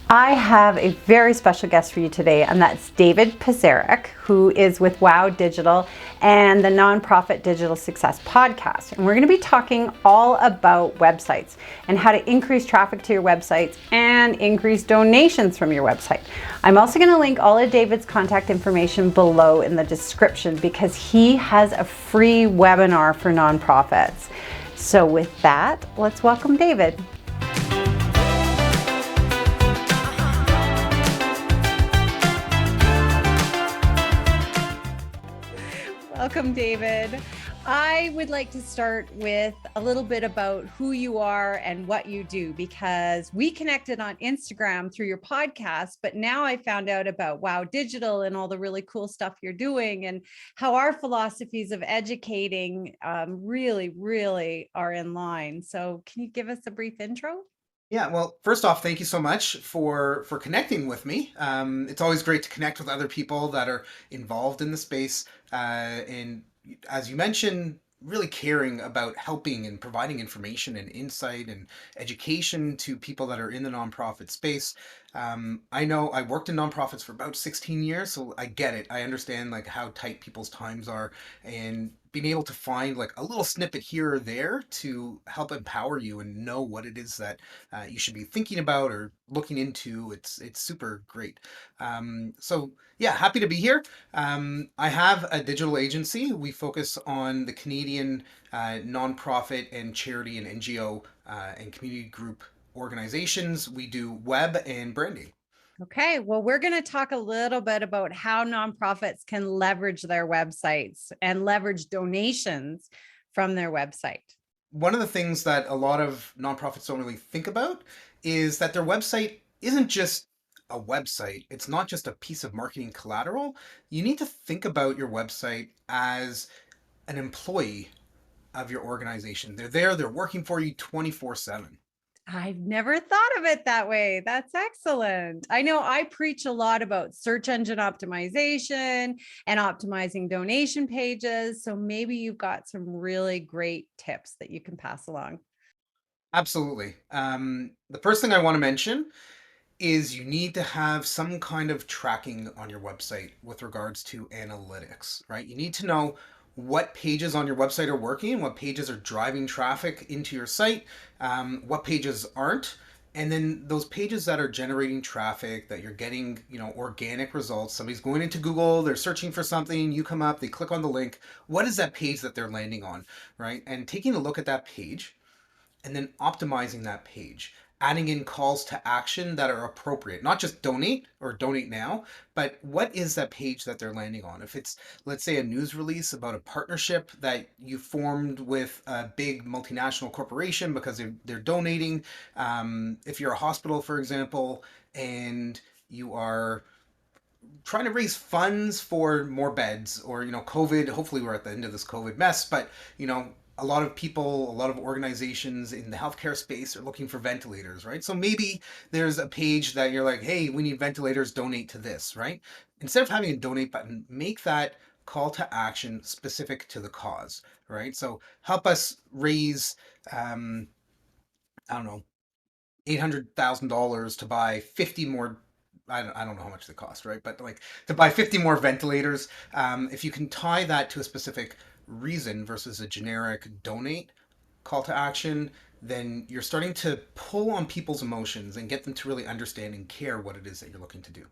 I have a very special guest for you today, and that's David Pizarek, who is with Wow Digital and the Nonprofit Digital Success Podcast. And we're going to be talking all about websites and how to increase traffic to your websites and increase donations from your website. I'm also going to link all of David's contact information below in the description because he has a free webinar for nonprofits. So with that, let's welcome David. Welcome, David. I would like to start with a little bit about who you are and what you do, because we connected on Instagram through your podcast, but now I found out about Wow Digital and all the really cool stuff you're doing and how our philosophies of educating really are in line. So can you give us a brief intro? Yeah, well, first off, thank you so much for connecting with me. It's always great to connect with other people that are involved in the space, and as you mentioned, really caring about helping and providing information and insight and education to people that are in the nonprofit space. I know I worked in nonprofits for about 16 years, so I get it. I understand like how tight people's times are, and being able to find like a little snippet here or there to help empower you and know what it is that you should be thinking about or looking into. It's super great. So yeah, happy to be here. I have a digital agency. We focus on the Canadian nonprofit and charity and NGO and community group organizations. We do web and branding. Okay, well, we're going to talk a little bit about how nonprofits can leverage their websites and leverage donations from their website. One of the things that a lot of nonprofits don't really think about is that their website isn't just a website. It's not just a piece of marketing collateral. You need to think about your website as an employee of your organization. They're there, they're working for you 24/7. I've never thought of it that way. That's excellent. I know I preach a lot about search engine optimization and optimizing donation pages. So maybe you've got some really great tips that you can pass along. Absolutely. The first thing I want to mention is you need to have some kind of tracking on your website with regards to analytics, right? You need to know what pages on your website are working, what pages are driving traffic into your site, what pages aren't, and then those pages that are generating traffic, that you're getting, organic results. Somebody's going into Google, they're searching for something, you come up, they click on the link. What is that page that they're landing on, right? And taking a look at that page and then optimizing that page, adding in calls to action that are appropriate, not just donate or donate now, but what is that page that they're landing on? If it's, let's say, a news release about a partnership that you formed with a big multinational corporation because they're donating, if you're a hospital, for example, and you are trying to raise funds for more beds or COVID, hopefully we're at the end of this COVID mess, but a lot of people, a lot of organizations in the healthcare space are looking for ventilators, right? So maybe there's a page that you're like, hey, we need ventilators, donate to this, right? Instead of having a donate button, make that call to action specific to the cause, right? So help us raise, I don't know, $800,000 to buy 50 more. I don't know how much they cost, right? But like to buy 50 more ventilators, if you can tie that to a specific reason versus a generic donate call to action, then you're starting to pull on people's emotions and get them to really understand and care what it is that you're looking to do.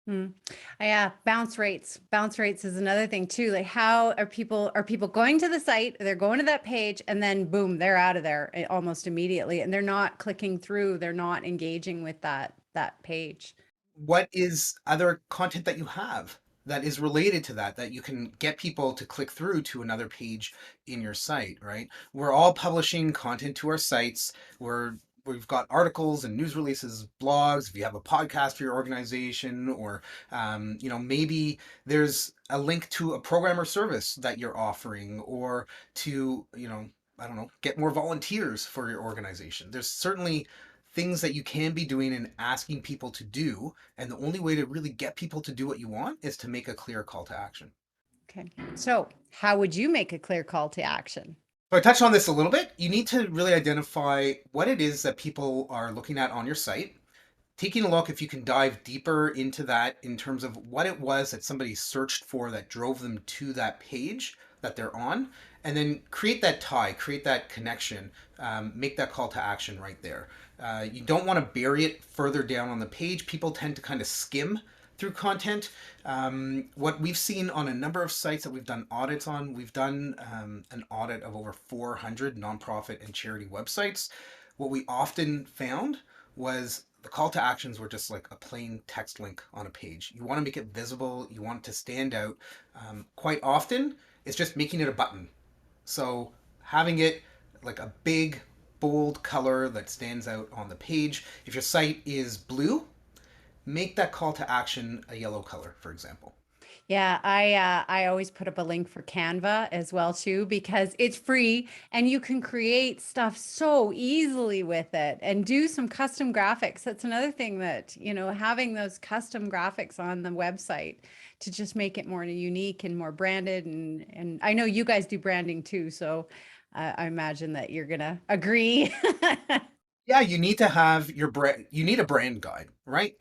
Hmm. Yeah, bounce rates. Bounce rates is another thing too. Like how are people going to the site, they're going to that page and then boom, they're out of there almost immediately and they're not clicking through, they're not engaging with that page. What is other content that you have that is related to that you can get people to click through to another page in your site, right? We're all publishing content to our sites. We've got articles and news releases, blogs. If you have a podcast for your organization, or maybe there's a link to a program or service that you're offering, or to I don't know, get more volunteers for your organization. There's certainly things that you can be doing and asking people to do. And the only way to really get people to do what you want is to make a clear call to action. Okay. So how would you make a clear call to action? So I touched on this a little bit. You need to really identify what it is that people are looking at on your site taking a look if you can dive deeper into that in terms of what it was that somebody searched for that drove them to that page that they're on, and then create that tie, create that connection, make that call to action right there. You don't want to bury it further down on the page. People tend to kind of skim through content. What we've seen on a number of sites that we've done audits on, we've done an audit of over 400 nonprofit and charity websites. What we often found was the call to actions were just like a plain text link on a page. You want to make it visible, you want it to stand out. Quite often, it's just making it a button. So having it like a big, bold color that stands out on the page. If your site is blue, make that call to action a yellow color, for example. Yeah, I always put up a link for Canva as well too because it's free and you can create stuff so easily with it and do some custom graphics. That's another thing that, having those custom graphics on the website to just make it more unique and more branded and I know you guys do branding too, so I imagine that you're gonna agree. Yeah, you need to have your brand, you need a brand guide, right?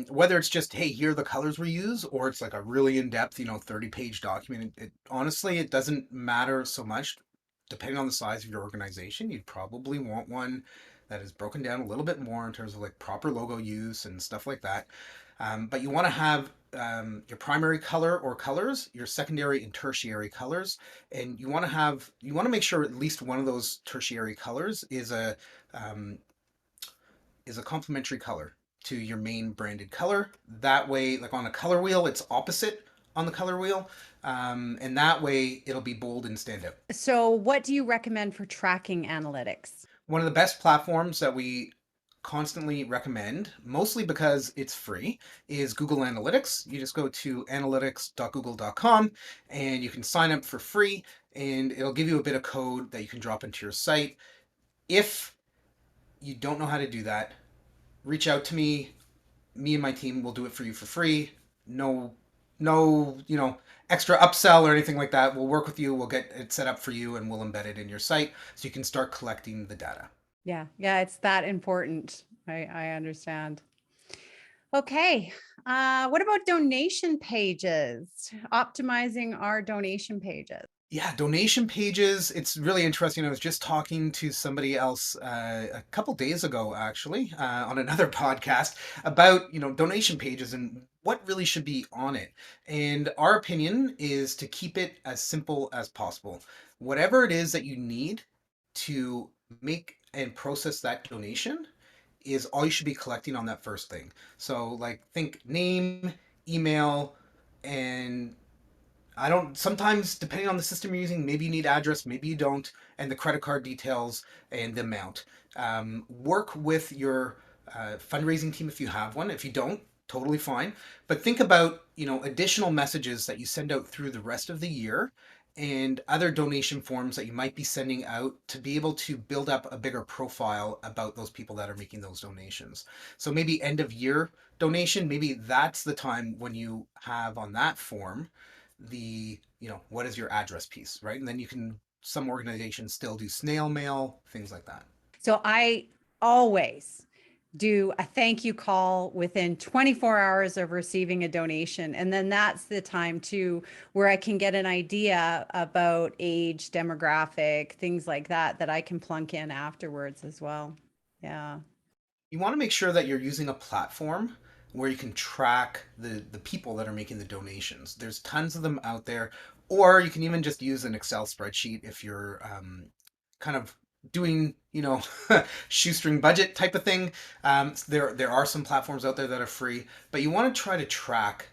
Whether it's just, hey, here are the colors we use, or it's like a really in-depth, 30-page document. Honestly, it doesn't matter so much. Depending on the size of your organization, you'd probably want one that is broken down a little bit more in terms of like proper logo use and stuff like that. But you want to have your primary color or colors, your secondary and tertiary colors, and you want to make sure at least one of those tertiary colors um, is a complementary color to your main branded color. That way, like on a color wheel, it's opposite on the color wheel, and that way it'll be bold and stand out. So, what do you recommend for tracking analytics? One of the best platforms that we constantly recommend, mostly because it's free, is Google Analytics. You just go to analytics.google.com and you can sign up for free, and it'll give you a bit of code that you can drop into your site. If you don't know how to do that, reach out to me. Me and my team will do it for you for free. No, no, extra upsell or anything like that. We'll work with you. We'll get it set up for you and we'll embed it in your site so you can start collecting the data. Yeah, yeah, it's that important. I understand. Okay. What about donation pages? Optimizing our donation pages. Yeah, donation pages. It's really interesting. I was just talking to somebody else a couple days ago, actually, on another podcast about donation pages and what really should be on it. And our opinion is to keep it as simple as possible. Whatever it is that you need to make and process that donation is all you should be collecting on that first thing. So, like, think name, email, and I don't, sometimes depending on the system you're using, maybe you need address, maybe you don't, and the credit card details and the amount. Work with your fundraising team if you have one. If you don't, totally fine. But think about, additional messages that you send out through the rest of the year and other donation forms that you might be sending out to be able to build up a bigger profile about those people that are making those donations. So maybe end of year donation, maybe that's the time when you have on that form what is your address piece, right? And then you can, some organizations still do snail mail, things like that. So I always do a thank you call within 24 hours of receiving a donation. And then that's the time too where I can get an idea about age, demographic, things like that, that I can plunk in afterwards as well. Yeah. You want to make sure that you're using a platform where you can track the people that are making the donations. There's tons of them out there, or you can even just use an Excel spreadsheet if you're kind of doing shoestring budget type of thing. There are some platforms out there that are free, but you want to try to track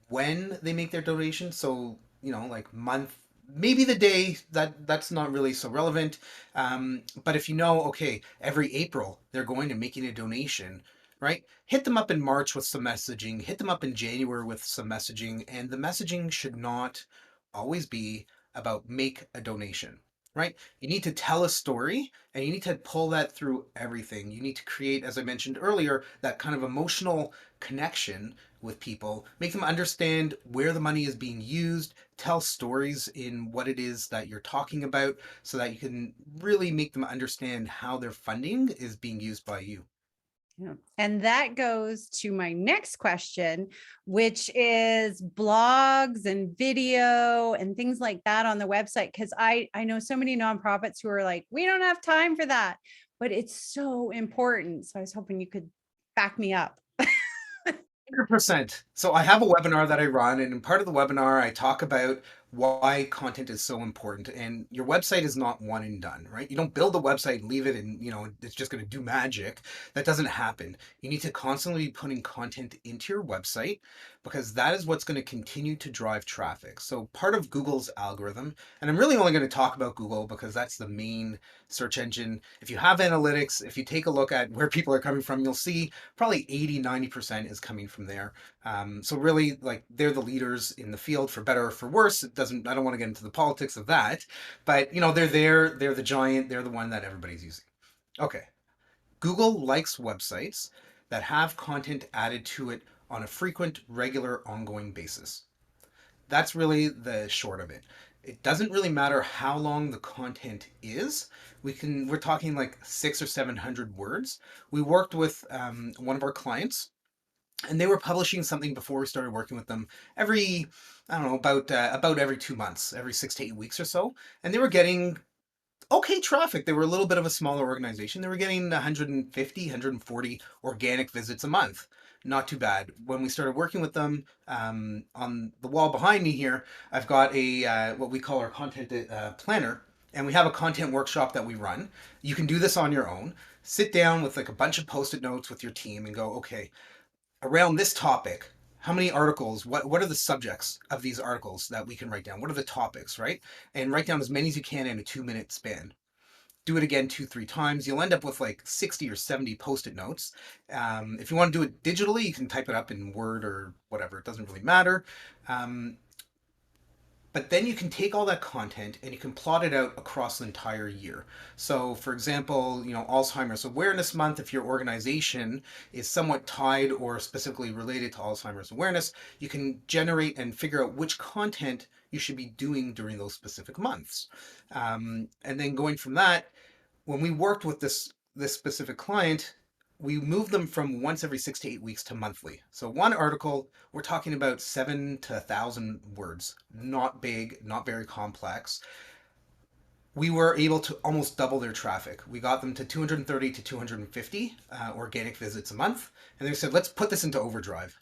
when they make their donation. So, like month, maybe the day, that's not really so relevant. But if okay, every April they're going to making a donation, right? Hit them up in March with some messaging, hit them up in January with some messaging, and the messaging should not always be about make a donation. Right? You need to tell a story and you need to pull that through everything. You need to create, as I mentioned earlier, that kind of emotional connection with people, make them understand where the money is being used, tell stories in what it is that you're talking about so that you can really make them understand how their funding is being used by you. Yeah. And that goes to my next question, which is blogs and video and things like that on the website. Because I know so many nonprofits who are like, we don't have time for that, but it's so important. So I was hoping you could back me up. 100%. So I have a webinar that I run, and in part of the webinar, I talk about why content is so important. And your website is not one and done, right? You don't build a website and leave it and, it's just going to do magic. That doesn't happen. You need to constantly be putting content into your website because that is what's going to continue to drive traffic. So part of Google's algorithm, and I'm really only going to talk about Google because that's the main search engine. If you have analytics, if you take a look at where people are coming from, you'll see probably 80-90% is coming from there. So really, like, they're the leaders in the field, for better or for worse. I don't want to get into the politics of that, but they're there, they're the giant, they're the one that everybody's using. Okay. Google likes websites that have content added to it on a frequent, regular, ongoing basis. That's really the short of it. It doesn't really matter how long the content is. We're talking like 600 or 700 words. We worked with one of our clients, and they were publishing something before we started working with them every, I don't know, about every 2 months, every 6 to 8 weeks or so, and they were getting okay traffic. They were a little bit of a smaller organization. They were getting 150, 140 organic visits a month. Not too bad. When we started working with them, on the wall behind me here, I've got a what we call our content planner, and we have a content workshop that we run. You can do this on your own. Sit down with like a bunch of post-it notes with your team and go, okay, around this topic, how many articles, what are the subjects of these articles that we can write down? What are the topics, right? And write down as many as you can in a 2 minute span. Do it again 2, 3 times. You'll end up with like 60 or 70 post-it notes. If you want to do it digitally, you can type it up in Word or whatever. It doesn't really matter. But then you can take all that content and you can plot it out across the entire year. So, for example, Alzheimer's Awareness Month, if your organization is somewhat tied or specifically related to Alzheimer's awareness, you can generate and figure out which content you should be doing during those specific months. And then going from that, when we worked with this specific client, we moved them from once every 6 to 8 weeks to monthly. So one article, we're talking about 7 to 1,000 words, not big, not very complex. We were able to almost double their traffic. We got them to 230 to 250 organic visits a month, and they said, let's put this into overdrive.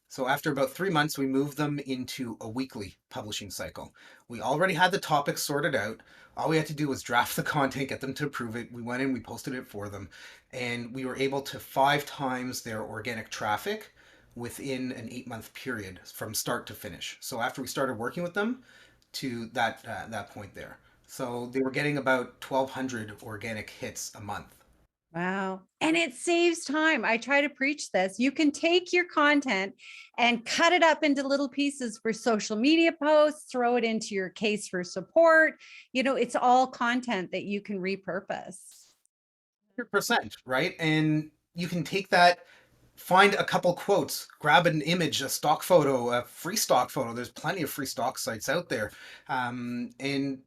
So after about 3 months, we moved them into a weekly publishing cycle. We already had the topics sorted out. All we had to do was draft the content, get them to approve it. We went in, we posted it for them, and we were able to 5 times their organic traffic within an 8 month period from start to finish. So after we started working with them to that point there. So they were getting about 1,200 organic hits a month. Wow. And it saves time. I try to preach this. You can take your content and cut it up into little pieces for social media posts, throw it into your case for support. It's all content that you can repurpose. 100%, right? And you can take that, find a couple quotes, grab an image, a stock photo, a free stock photo. There's plenty of free stock sites out there. And,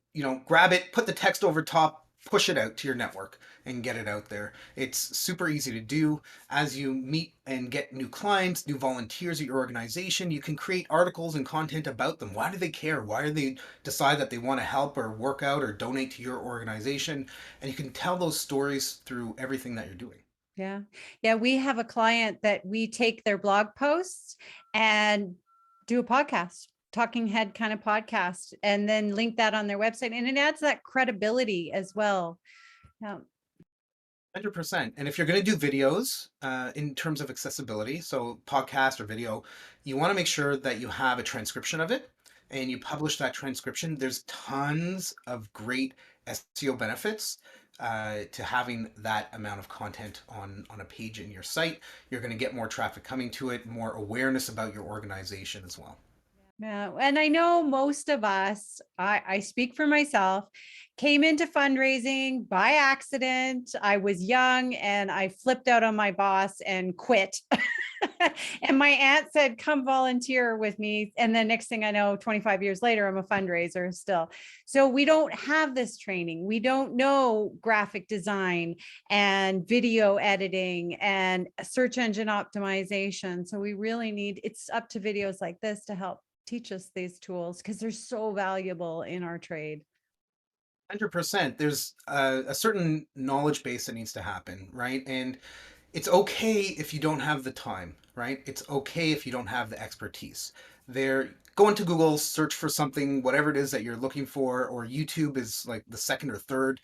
grab it, put the text over top, push it out to your network and get it out there. It's super easy to do. As you meet and get new clients, new volunteers at your organization, you can create articles and content about them. Why do they care? Why do they decide that they want to help or work out or donate to your organization? And you can tell those stories through everything that you're doing. Yeah. Yeah. We have a client that we take their blog posts and do a podcast, talking head kind of podcast, and then link that on their website. And it adds that credibility as well. Yeah. 100%. And if you're going to do videos in terms of accessibility, so podcast or video, you want to make sure that you have a transcription of it and you publish that transcription. There's tons of great SEO benefits to having that amount of content on a page in your site. You're going to get more traffic coming to it, more awareness about your organization as well. Yeah. And I know most of us, I speak for myself, came into fundraising by accident. I was young and I flipped out on my boss and quit. And my aunt said, come volunteer with me. And then next thing I know, 25 years later, I'm a fundraiser still. So we don't have this training. We don't know graphic design and video editing and search engine optimization. So we really need, it's up to videos like this to help teach us these tools because they're so valuable in our trade. 100%. There's a certain knowledge base that needs to happen, right? And it's okay if you don't have the time, right? It's okay if you don't have the expertise. There, go into Google, search for something, whatever it is that you're looking for, or YouTube is like the second or third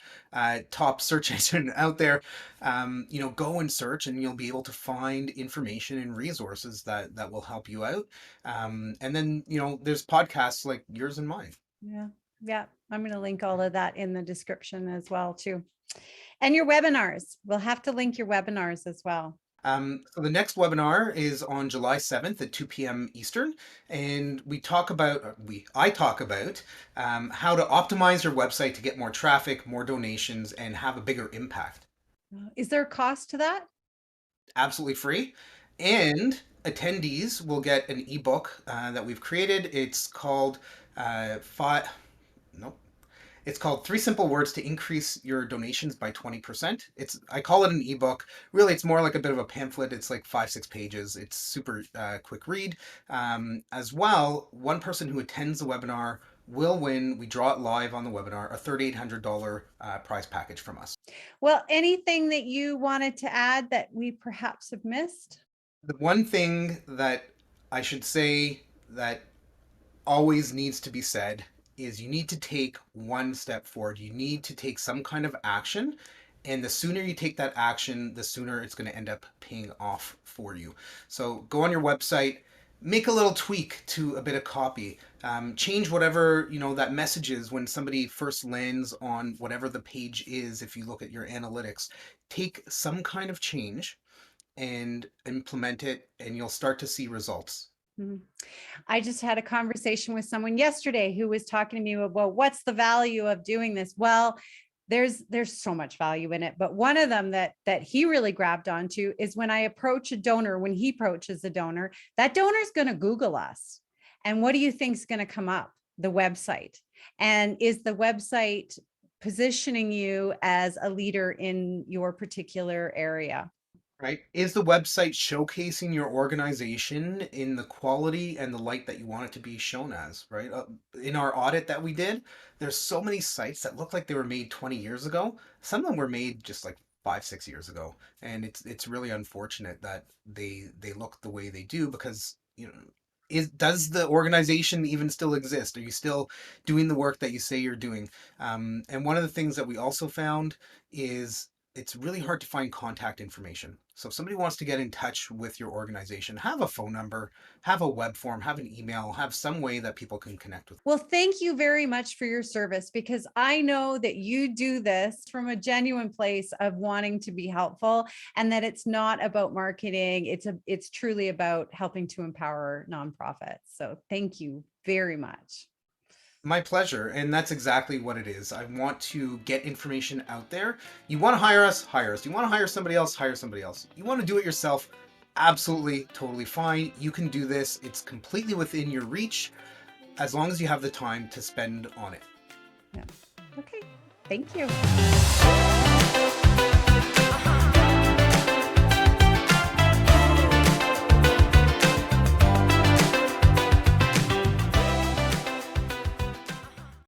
top search engine out there. Go and search, and you'll be able to find information and resources that will help you out. And then there's podcasts like yours and mine. Yeah. Yeah. I'm going to link all of that in the description as well, too. And your webinars. We'll have to link your webinars as well. So the next webinar is on July 7th at 2 p.m. Eastern, and I talk about how to optimize your website to get more traffic, more donations, and have a bigger impact. Is there a cost to that? Absolutely free. And attendees will get an ebook that we've created. It's called It's called 3 Simple Words to Increase Your Donations by 20%. I call it an ebook. Really, it's more like a bit of a pamphlet. It's like 5-6 pages. It's super quick read. As well, one person who attends the webinar will win, we draw it live on the webinar, a $3,800 prize package from us. Well, anything that you wanted to add that we perhaps have missed? The one thing that I should say that always needs to be said is you need to take one step forward. You need to take some kind of action. And the sooner you take that action, the sooner it's going to end up paying off for you. So go on your website, make a little tweak to a bit of copy, change whatever, that message is when somebody first lands on whatever the page is. If you look at your analytics, take some kind of change and implement it, and you'll start to see results. Mm-hmm. I just had a conversation with someone yesterday who was talking to me about what's the value of doing this. Well, there's so much value in it, but one of them that he really grabbed onto is when I approach a donor, when he approaches a donor, that donor is going to Google us. And what do you think is going to come up? The website. And is the website positioning you as a leader in your particular area? Right? Is the website showcasing your organization in the quality and the light that you want it to be shown as, right? In our audit that we did, there's so many sites that look like they were made 20 years ago. Some of them were made just like 5-6 years ago. And it's really unfortunate that they look the way they do because, does the organization even still exist? Are you still doing the work that you say you're doing? And one of the things that we also found is it's really hard to find contact information. So if somebody wants to get in touch with your organization, have a phone number, have a web form, have an email, have some way that people can connect with. Well, thank you very much for your service, because I know that you do this from a genuine place of wanting to be helpful, and that it's not about marketing. It's truly about helping to empower nonprofits. So thank you very much. My pleasure. And that's exactly what it is. I want to get information out there. You want to hire us? Hire us. You want to hire somebody else? Hire somebody else. You want to do it yourself? Absolutely, totally fine. You can do this. It's completely within your reach as long as you have the time to spend on it. Yeah. Okay. Thank you.